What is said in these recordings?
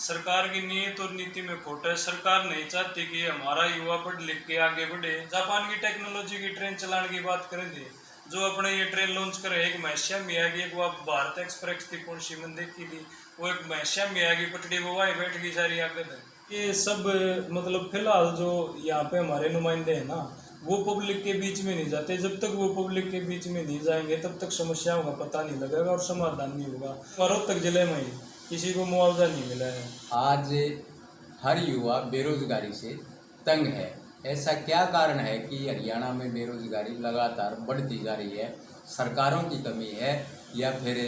सरकार की नीयत और नीति में खोट है। सरकार नहीं चाहती कि हमारा युवा पढ़ लिख के आगे बढ़े। जापान की टेक्नोलॉजी की ट्रेन चलाने की बात करेंगे, जो अपने ये ट्रेन लॉन्च करे, एक महेशिया में आएगी, एक वो भारत एक्सप्रेस थी, कौन सी मैंने देखी थी, वो एक महेशिया में आएगी पटड़ी, वो वही बैठ गई सारी आगे तक। ये सब मतलब फिलहाल जो यहाँ पे हमारे नुमाइंदे हैं ना, वो पब्लिक के बीच में नहीं जाते। जब तक वो पब्लिक के बीच में नहीं जाएंगे तब तक समस्याओं का पता नहीं लगेगा और समाधान नहीं होगा। रोहतक जिले में ही किसी को मुआवजा नहीं मिला है। आज हर युवा बेरोजगारी से तंग है। ऐसा क्या कारण है कि हरियाणा में बेरोजगारी लगातार बढ़ती जा रही है? सरकारों की कमी है या फिर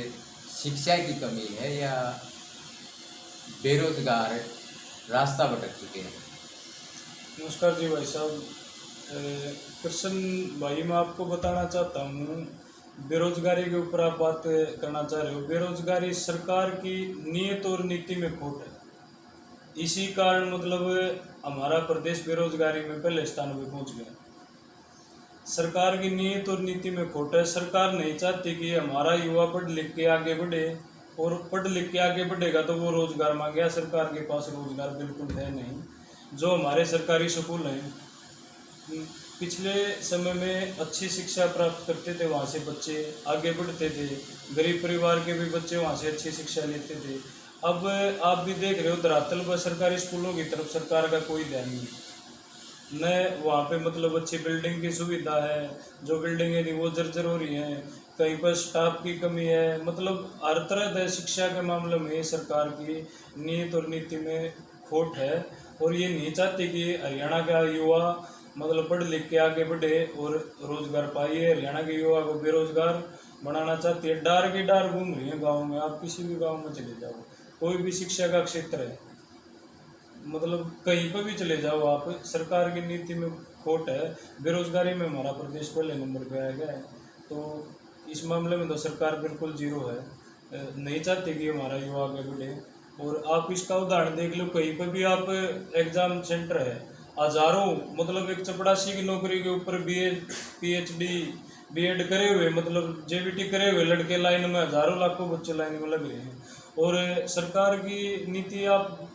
शिक्षा की कमी है या बेरोजगार रास्ता भटक चुके हैं? नमस्कार जी भाई साहब। कृष्ण भाई, मैं आपको बताना चाहता हूँ, बेरोजगारी के ऊपर आप बात करना चाह रहे हो। बेरोजगारी सरकार की नीयत और नीति में खोट है। इसी कारण मतलब हमारा प्रदेश बेरोजगारी में पहले स्थान पर पहुंच गया। सरकार की नीयत और नीति में खोट है। सरकार नहीं चाहती कि हमारा युवा पढ़ लिख के आगे बढ़े, और पढ़ लिख के आगे बढ़ेगा तो वो रोजगार मांगेगा। सरकार के पास रोजगार बिल्कुल है नहीं। जो हमारे सरकारी स्कूल हैं, पिछले समय में अच्छी शिक्षा प्राप्त करते थे, वहाँ से बच्चे आगे बढ़ते थे। गरीब परिवार के भी बच्चे वहाँ से अच्छी शिक्षा लेते थे। अब आप भी देख रहे हो, धरातल पर सरकारी स्कूलों की तरफ सरकार का कोई ध्यान नहीं। न वहाँ पे मतलब अच्छी बिल्डिंग की सुविधा है, जो बिल्डिंगें थी वो जर्जर हो रही हैं। कहीं पर स्टाफ की कमी है। मतलब हर तरह से शिक्षा के मामले में सरकार की नीयत और नीति में खोट है। और ये नहीं चाहती कि हरियाणा का युवा मतलब पढ़ लिख के आगे बढ़े और रोजगार पाइए। हरियाणा के युवा को बेरोजगार बनाना चाहती है। डार के डार घूम रही है गाँव में। आप किसी भी गाँव में चले जाओ, कोई भी शिक्षा का क्षेत्र है, मतलब कहीं पर भी चले जाओ आप, सरकार की नीति में खोट है। बेरोजगारी में हमारा प्रदेश पहले नंबर पे आया गया है। तो इस मामले में तो सरकार बिल्कुल जीरो है। नहीं चाहती कि हमारा युवा आगे बढ़े। और आप इसका उदाहरण देख लो, कहीं पर भी आप एग्जाम सेंटर है, हजारों मतलब एक चपरासी की नौकरी के ऊपर BA PhD B.Ed करे हुए, मतलब JBT करे हुए लड़के लाइन में, हजारों लाखों बच्चे लाइन में लग रहे हैं। और सरकार की नीति आप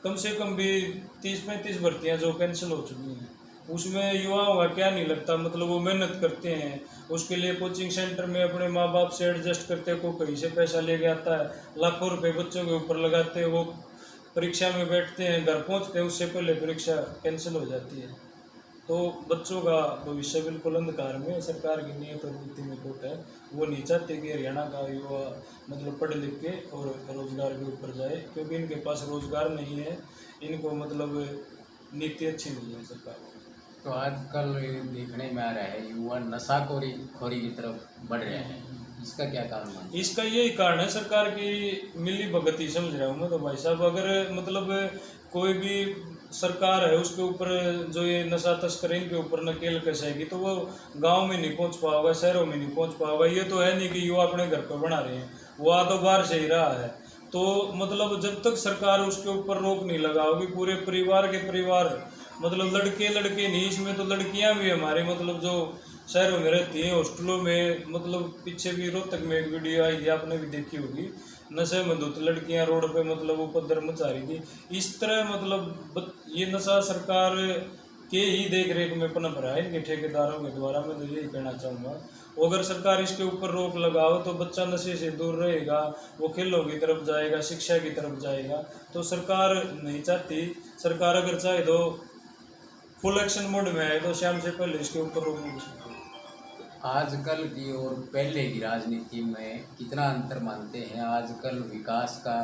कम से कम भी 30-35 भर्तियां जो कैंसिल हो चुकी हैं, उसमें युवाओं का क्या नहीं लगता। मतलब वो मेहनत करते हैं, उसके लिए कोचिंग सेंटर में अपने माँ बाप से एडजस्ट करते हैं, को कहीं से पैसा लेके आता है, लाखों रुपए बच्चों के ऊपर लगाते हैं, वो परीक्षा में बैठते हैं, घर पहुंचते हैं उससे पहले परीक्षा कैंसिल हो जाती है। तो बच्चों का भविष्य बिल्कुल अंधकार में। सरकार की नीयत और नीति में खोट है। वो नहीं चाहते कि हरियाणा का युवा मतलब पढ़ लिख के और रोजगार के ऊपर जाए, क्योंकि इनके पास रोजगार नहीं है। इनको मतलब नीति अच्छी नहीं है सरकार की। तो आजकल देखने में आ रहा है युवा नशाखोरी की तरफ बढ़ रहे हैं। इसका क्या कारण है? इसका यही कारण है सरकार की मिली भगती, समझ रहा हूँ मैं तो भाई साहब। अगर मतलब कोई भी सरकार है उसके ऊपर जो ये नशा तस्कर इनके ऊपर नकेल कसेगी, तो वो गांव में नहीं पहुंच पाओगा, शहरों में नहीं पहुंच पाओगा। ये तो है नहीं कि युवा अपने घर पर बना रहे हैं, वो आ तो बाहर से ही रहा है। तो मतलब जब तक सरकार उसके ऊपर रोक नहीं लगाओगी, पूरे परिवार के परिवार, मतलब लड़के लड़के नहीं, इसमें तो लड़कियां भी हमारे मतलब जो शहरों में रहती हैं, हॉस्टलों में, मतलब पीछे भी रोहतक में एक वीडियो आई थी, आपने भी देखी होगी, नशे में धुत लड़कियां रोड पे मतलब उपद्रव मचा रही थी। इस तरह मतलब ये नशा सरकार के ही देख रेख में पनप रहा है, इनके ठेकेदारों के द्वारा। मैं तो यही कहना चाहूँगा, अगर सरकार इसके ऊपर रोक लगाओ तो बच्चा नशे से दूर रहेगा, वो खेलों की तरफ जाएगा, शिक्षा की तरफ जाएगा। तो सरकार नहीं चाहती। सरकार अगर चाहे तो फुल एक्शन मोड में है, तो शाम से पहले इसके ऊपर रोक नहीं सकती। आजकल की और पहले की राजनीति में कितना अंतर मानते हैं? आजकल विकास का,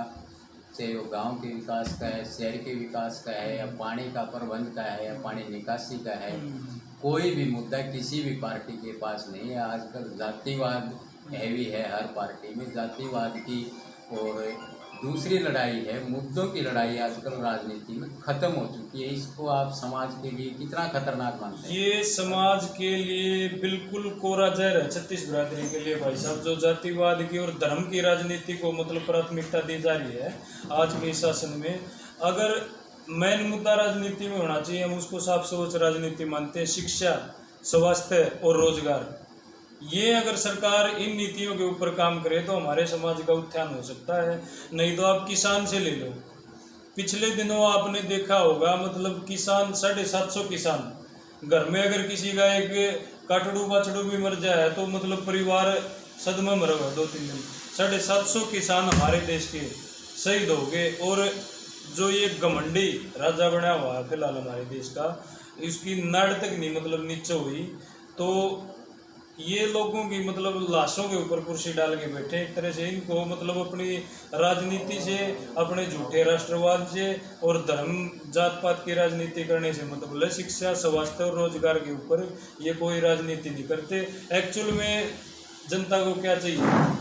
चाहे वो गांव के विकास का है, शहर के विकास का है, या पानी का प्रबंध का है, या पानी निकासी का है, कोई भी मुद्दा किसी भी पार्टी के पास नहीं है। आजकल जातिवाद हैवी है, हर पार्टी में जातिवाद की और दूसरी लड़ाई है, मुद्दों की लड़ाई आजकल राजनीति में खत्म हो चुकी है। इसको आप समाज के लिए कितना खतरनाक मानते हैं? ये समाज के लिए बिल्कुल कोरा जहर है, छत्तीस बिरादरी के लिए भाई साहब। जो जातिवाद की और धर्म की राजनीति को मतलब प्राथमिकता दी जा रही है आज के शासन में। अगर मेन मुद्दा राजनीति में होना चाहिए, हम उसको साफ सोच राजनीति मानते हैं, शिक्षा, स्वास्थ्य और रोजगार। ये अगर सरकार इन नीतियों के ऊपर काम करे तो हमारे समाज का उत्थान हो सकता है। नहीं तो आप किसान से ले लो, पिछले दिनों आपने देखा होगा, मतलब किसान 750 किसान घर में अगर किसी का एक काटड़ू बाछड़ू भी मर जाए तो मतलब परिवार सदमे में रहे 2-3 दिन। 750 किसान हमारे देश के शहीद हो गए। और जो ये घमंडी राजा बना हुआ है फिलहाल हमारे देश का, इसकी नाड़ तक नहीं मतलब नीचे हुई। तो ये लोगों की मतलब लाशों के ऊपर कुर्सी डाल के बैठे एक तरह से। इनको मतलब अपनी राजनीति से, अपने झूठे राष्ट्रवाद से और धर्म जात पात की राजनीति करने से मतलब है। शिक्षा, स्वास्थ्य और रोजगार के ऊपर ये कोई राजनीति नहीं करते। एक्चुअल में जनता को क्या चाहिए?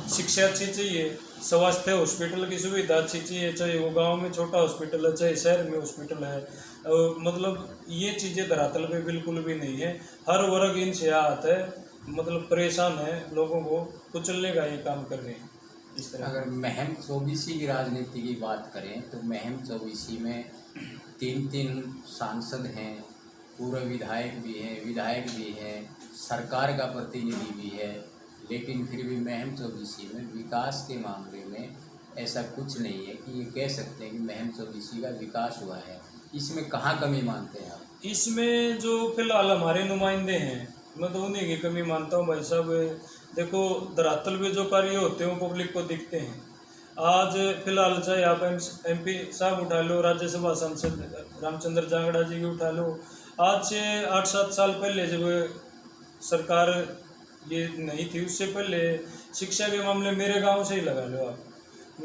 शिक्षा अच्छी चाहिए, स्वास्थ्य हॉस्पिटल की सुविधा अच्छी चाहिए, चाहे वो गांव में छोटा हॉस्पिटल है चाहे शहर में हॉस्पिटल है। मतलब ये चीज़ें धरातल पे बिल्कुल भी नहीं है। हर वर्ग इनसे आता है, मतलब परेशान है, लोगों को कुचलने का ये काम कर रहे हैं इस तरह। अगर महम चौबीसी की राजनीति की बात करें तो महम चौबीसी में 3-3 सांसद हैं, पूर्व विधायक भी हैं, सरकार का प्रतिनिधि भी है, लेकिन फिर भी महम चौबीसी में विकास के मामले में ऐसा कुछ नहीं है कि ये कह सकते हैं कि महम चौबीसी का विकास हुआ है। इसमें कहाँ कमी मानते हैं आप? इसमें जो फिलहाल हमारे नुमाइंदे हैं, मैं तो उन्हीं की कमी मानता हूँ भाई साहब। देखो, धरातल पे जो कार्य होते हैं वो पब्लिक को दिखते हैं। आज फिलहाल चाहे आप MP साहब उठा लो, राज्यसभा सांसद रामचंद्र जांगड़ा जी की उठा लो। आज से 8-7 साल पहले जब सरकार ये नहीं थी, उससे पहले शिक्षा के मामले मेरे गांव से ही लगा लो आप।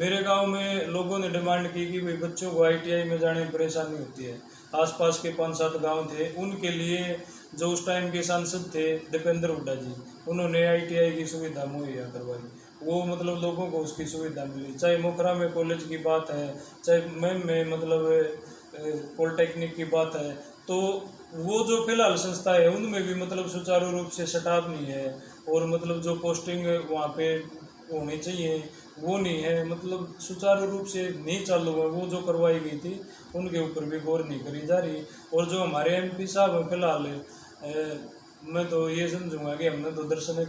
मेरे गांव में लोगों ने डिमांड की कि भाई बच्चों को ITI में जाने में परेशानी होती है। आसपास के 5-7 गांव थे, उनके लिए जो उस टाइम के सांसद थे दीपेंद्र हुड्डा जी, उन्होंने ITI की सुविधा मुहैया करवाई। वो मतलब लोगों को उसकी सुविधा मिली। चाहे मोखरा में कॉलेज की बात है, चाहे मैम में मतलब पॉलिटेक्निक की बात है, तो वो जो फिलहाल संस्था है उनमें भी मतलब सुचारू रूप से सेटअप नहीं है। और मतलब जो पोस्टिंग वहाँ पे होनी चाहिए वो नहीं है, मतलब सुचारू रूप से नहीं चालू हुआ। वो जो करवाई गई थी उनके ऊपर भी गौर नहीं करी जा रही। और जो हमारे MP साहब हैं फिलहाल, मैं तो ये समझूंगा कि हमने तो दर्शन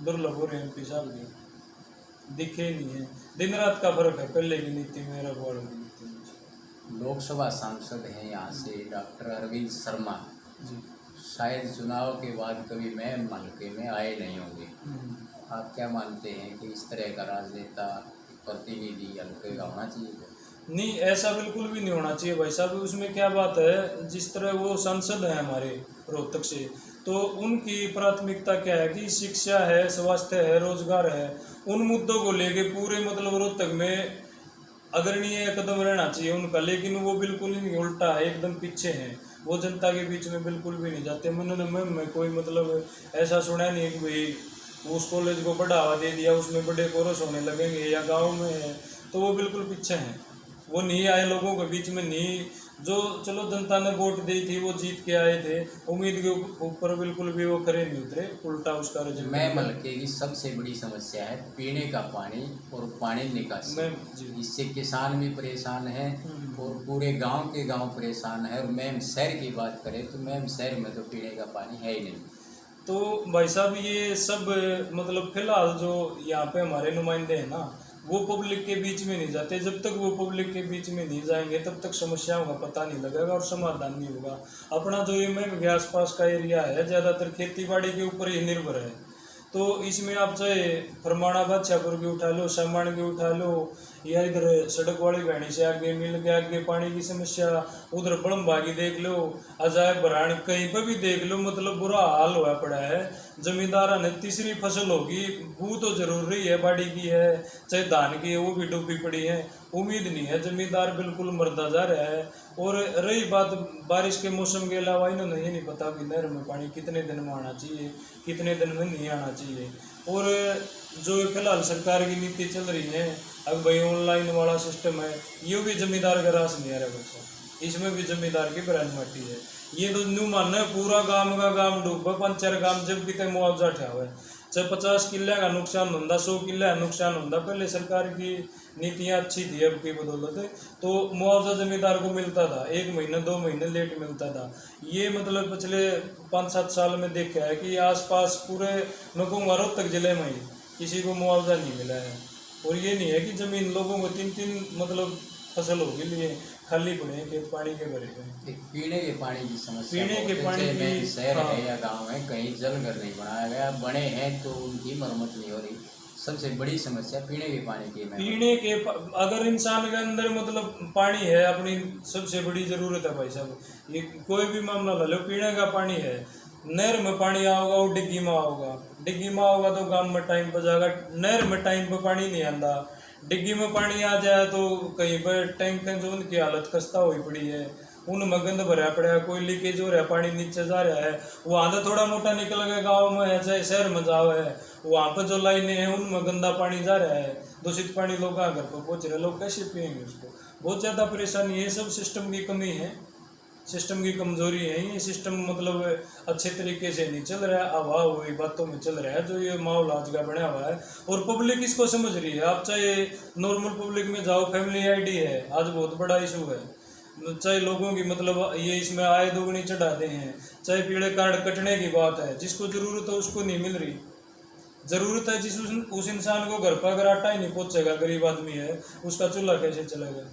दुर्लभ हो रहे MP साहब के दिखे ही नहीं है। दिन रात का फर्क है पहले की नीति में रखवाड़ की नीति में। लोकसभा सांसद हैं यहाँ से डॉक्टर अरविंद शर्मा जी, शायद चुनाव के बाद कभी महम हल्के में आए नहीं होंगे। आप क्या मानते हैं कि इस तरह का राजनेता प्रतिनिधि हल्के का होना चाहिए? नहीं, ऐसा बिल्कुल भी नहीं होना चाहिए भाई साहब। उसमें क्या बात है, जिस तरह वो सांसद हैं हमारे रोहतक से, तो उनकी प्राथमिकता क्या है कि शिक्षा है, स्वास्थ्य है, रोजगार है। उन मुद्दों को लेके पूरे मतलब रोहतक में अग्रणीय कदम रहना चाहिए उनका, लेकिन वो बिल्कुल ही नहीं, उल्टा है, एकदम पीछे हैं। वो जनता के बीच में बिल्कुल भी नहीं जाते। मैं कोई मतलब ऐसा सुना नहीं है कि भाई उस कॉलेज को बढ़ावा दे दिया, उसमें बड़े कोर्स होने लगेंगे, या गांव में है तो वो बिल्कुल पीछे हैं। वो नहीं आए लोगों के बीच में, नहीं जो चलो जनता ने वोट दी थी वो जीत के आए थे, उम्मीद के ऊपर बिल्कुल भी वो खरे नहीं उतरे, उल्टा उसका रिजल्ट। महम हल्के की सबसे बड़ी समस्या है पीने का पानी और पानी निकासी। इससे किसान भी परेशान है और पूरे गांव के गांव परेशान है। और महम शहर की बात करें तो महम शहर में तो पीने का पानी है ही नहीं। तो भाई साहब ये सब मतलब फिलहाल जो यहाँ पे हमारे नुमाइंदे हैं ना, वो पब्लिक के बीच में नहीं जाते। जब तक वो पब्लिक के बीच में नहीं जाएंगे तब तक समस्याओं का पता नहीं लगेगा और समाधान नहीं होगा। अपना जो ये मैम के आसपास का एरिया है ज़्यादातर खेती बाड़ी के ऊपर ही निर्भर है। तो इसमें आप चाहे फरमाना बादशाहपुर की उठा लो, सामान की उठा लो, या इधर सड़क वाली बहनी से आगे मिल के आगे पानी की समस्या, उधर बड़मबागी देख लो, अजायब बरान कहीं पर भी देख लो, मतलब बुरा हाल हुआ पड़ा है। जमींदार ने तीसरी फसल होगी, वो तो जरूर रही है, बाड़ी की है चाहे धान की है, वो भी डूबी पड़ी है, उम्मीद नहीं है। जमींदार बिल्कुल मरदा जा रहा है। और रही बात बारिश के मौसम के अलावा, इन्होंने ये नहीं पता कि नहर में पानी कितने दिन में आना चाहिए, कितने दिन में नहीं आना चाहिए। और जो फिलहाल सरकार की नीति चल रही है, अब भाई ऑनलाइन वाला सिस्टम है, ये भी जमींदार का रास नहीं आ रहा बच्चा, इसमें भी जमींदार की बरान माटी है। ये तो न्यू मानना है पूरा गांव का गांव डूबा, 5-4 गांव जब कितने मुआवजा उठा हुआ है। चाहे 50 किले का नुकसान होता, 100 किले का नुकसान होता, पहले सरकार की नीतियाँ अच्छी थी अब की बदौलत, तो मुआवजा जमींदार को मिलता था, 1 महीने 2 महीने लेट मिलता था। ये मतलब पिछले 5-7 साल में देखा है कि आसपास पूरे मैं कहूँगा रोहतक जिले में ही किसी को मुआवजा नहीं मिला है। और ये नहीं है कि जमीन लोगों को 3-3 मतलब फसल होगी लिए खाली पड़े हैं, खेत पानी के भरे हुए। एक पीने के पानी की समस्या पीने के बहुत है, पानी चाहे मैं की, शहर हाँ। है या गांव है, कहीं जल घर नहीं बनाया गया, बने हैं तो उनकी मरम्मत नहीं हो रही। सबसे बड़ी समस्या पीने के पानी की है। पीने के अगर इंसान के अंदर मतलब पानी है, अपनी सबसे बड़ी जरूरत है भाई साहब, ये कोई भी मामला ला लो, पीने का पानी है। नहर में पानी आओगा वो डिग्गी में आओगा, डिग्गी में आओगा तो गांव में टाइम पर जाएगा, नहर में टाइम पर पानी नहीं आता, डिग्गी में पानी आ जाए तो कहीं पर टैंक जो उनकी हालत खस्ता हुई पड़ी है, उनमें गंद भरा पड़ा है, कोई लीकेज हो रहा है, पानी नीचे जा रहा है, वहाँ तो थोड़ा मोटा निकल गया गाँव में है चाहे शहर में जाओ है, वहाँ पर जो लाइनें हैं उनमें गंदा पानी जा रहा है, दूषित पानी लोग घर पर पहुँच रहे, लोग कैसे पियेंगे उसको। बहुत ज़्यादा परेशानी है, सब सिस्टम की कमी है, सिस्टम की कमजोरी है। ये सिस्टम मतलब अच्छे तरीके से नहीं चल रहा है, हवा हुई बातों में चल रहा है जो ये माहौल आज का बना हुआ है, और पब्लिक इसको समझ रही है। आप चाहे नॉर्मल पब्लिक में जाओ, फैमिली आईडी है आज बहुत बड़ा इशू है, चाहे लोगों की मतलब ये इसमें आय दोगुनी चढ़ाते हैं, चाहे पीले कार्ड कटने की बात है, जिसको जरूरत है उसको नहीं मिल रही। जरूरत है जिस उस इंसान को घर पर अगर आटा ही नहीं पहुंचेगा, गरीब आदमी है, उसका चूल्हा कैसे चलेगा।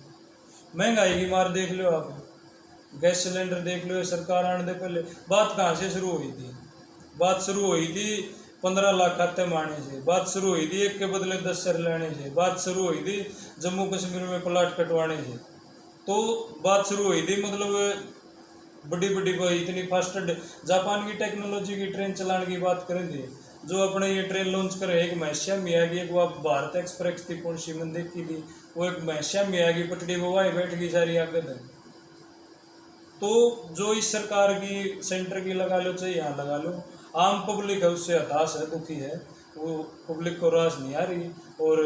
महंगाई की मार देख लो आप, गैस सिलेंडर देख लो, सरकार आने दे पहले बात कहाँ से शुरू हुई थी, बात शुरू हुई थी 15 लाख खाते मारने से, बात शुरू हुई थी 1 के बदले 10 सर लेने से, बात शुरू हुई थी जम्मू कश्मीर में प्लाट कटवाने से, तो बात शुरू हुई थी मतलब बड़ी बड़ी कोई इतनी फास्ट जापान की टेक्नोलॉजी की ट्रेन चलाने की बात करें थे, जो अपने ये ट्रेन लॉन्च करे, एक महसिया में आएगी, एक वो भारत एक्सप्रेस थी कौन सी मैंने देखी थी, वो एक महसिया में आएगी पटड़ी वो वही बैठ गई सारी आगत है। तो जो इस सरकार की सेंटर की लगा लो चाहे यहाँ लगा लो, आम पब्लिक है उससे हताश है, दुखी है, वो पब्लिक को रास नहीं आ रही, और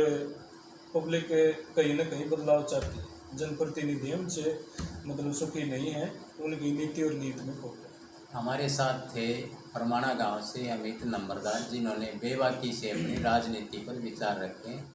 पब्लिक कहीं ना कहीं बदलाव चाहती है। जनप्रतिनिधि उनसे मतलब सुखी नहीं है, उनकी नीति और नीति में खोट है। हमारे साथ थे परमाणा गांव से अमित नंबरदार, जिन्होंने बेबाकी से अपनी राजनीति पर विचार रखे।